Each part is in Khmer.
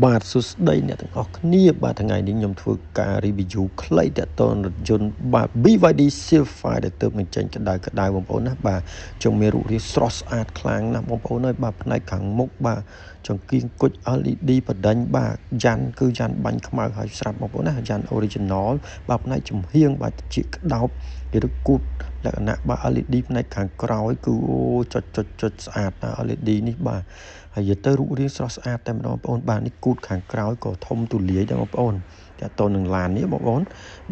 បាទសួស្តីអ្នកទាំងអស់គ្នាបាទថ្ងៃនេះខ្ញុំធ្វើការ review ខ្លីទាក់ទងរថយន្តបាទ BYD Silver ដែលទើបនឹងចេញក្តៅបងប្អូនណាបាទចង់មានរូបរាងស្រស់ស្អាតខ្លាំងណាស់បងប្អូនអើយបាទផ្នែកខាងមុខបាទចង្គៀងគុជ LED បដិញបាទយ៉ាន់គឺយ៉ាន់បាញ់ខ្មៅហើយស្រាប់បងប្អូនណាយ៉ាន់ original បាទផ្នែកចំហៀងបាទជាក្តោបឬគូតលក្ខណៈបាទ LED ផ្នែកខាងក្រោយគឺអូចុចស្អាតណា LED នេះបាទហើយទៅរូបរាងស្រស់ស្អាតតែម្ដងបងប្អូនបាទនេះគូតខាងក្រោយក៏ធំទូលាយដែរបងប្អូនតែតទៅនឹងឡាននេះបងប្អូន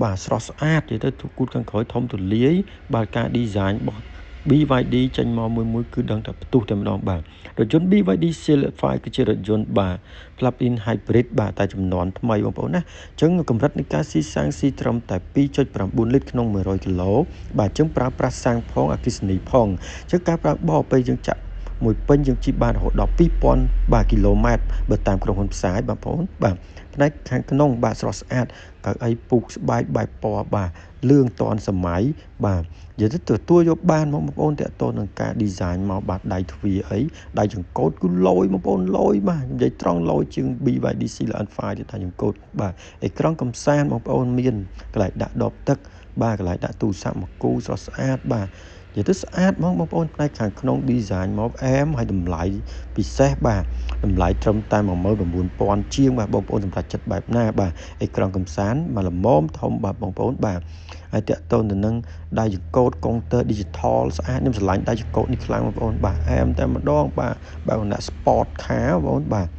បាទស្រស់ស្អាតនិយាយទៅគូតខាងក្រោយធំទូលាយបាទការ design របស់ BYD ចេញមកមួយគឺដឹងតែផ្ទុះតែម្ដងបាទរថយន្ត BYD Silver គឺជារថយន្តបាទ plug-in hybrid បាទតែចំនួនថ្មីបងប្អូនណាអញ្ចឹងកម្រិតនៃការស៊ីសាំងស៊ីត្រឹមតែ 2.9 លីត្រក្នុង100គីឡូបាទអញ្ចឹងប្រើប្រាស់សាំងផងអគ្គិសនីផងអញ្ចឹងការប្រើបោពេលយើងចាក់មួយពេញយើងជិះបានរហូតដល់ 2000 បាទគីឡូម៉ែត្របើតាមក្រុមហ៊ុនផ្សាយបងប្អូនបាទផ្នែកខាងក្នុងបាទស្រស់ស្អាតកៅអីពូកស្បែកបែបពណ៌បាទលឿងតាន់សម័យបាទនិយាយទៅទទួលយកបានបងប្អូនតើតើនឹងការ design មកបាទដៃទ្វារអីដៃចង្កូតគឺលយបងប្អូនលយបាទនិយាយត្រង់លយជាង BYD Silver ទៀតដៃចង្កូតបាទអេក្រង់កំសាន្តបងប្អូនមានកន្លែងដាក់ដបទឹកបាទកន្លែងដាក់ទូរស័ព្ទមកគូស្រស់ស្អាតបាទនិយាយទៅស្អាតបងប្អូនផ្នែកខាងក្នុង design មកអែមហើយតម្លៃពិសេសបាទតម្លៃត្រឹមតែ 19000 ជាងបាទបងប្អូនសម្រាប់ចិត្តបែបណាបាទអេក្រង់កំសាន្តមកល្មមធំបាទបងប្អូនបាទហើយតាក់ទងទៅនឹងដៃចង្កូតកុងទ័រ digital ស្អាតខ្ញុំស្រឡាញ់ដៃចង្កូតនេះខ្លាំងបងប្អូនបាទអែមតែម្ដងបាទបែបណា sport car បងប្អូនបាទ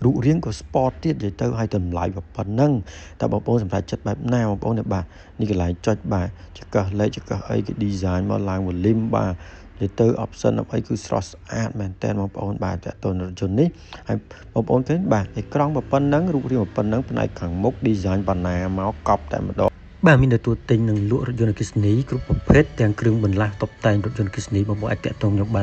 រូបរាងក៏ sport ទៀតនិយាយទៅឲ្យតម្លៃប៉ុណ្ណឹងតែបងប្អូនសម្រាប់ចិត្តបែបណាបងប្អូនបាទនេះកន្លែងចុចបាទចង្កឹះលេខចង្កឹះអីគេ design មកឡើង volume បាទនិយាយទៅ option អីគឺស្រស់ស្អាតមែនតើបងប្អូនបាទតើតនរថយន្តនេះហើយបងប្អូនឃើញបាទអេក្រង់ប៉ុណ្ណឹងរូបរាងប៉ុណ្ណឹងផ្នែកខាងមុខ design បណ្ណាមកកប់តែម្ដងបាទមានទទួលទិញនឹងលក់រថយន្តអគ្គិសនីគ្រប់ប្រភេទទាំងគ្រឿងបន្លាស់តុបតែងរថយន្តអគ្គិសនីបងប្អូនអាចតាក់ទងខ្ញុំបាន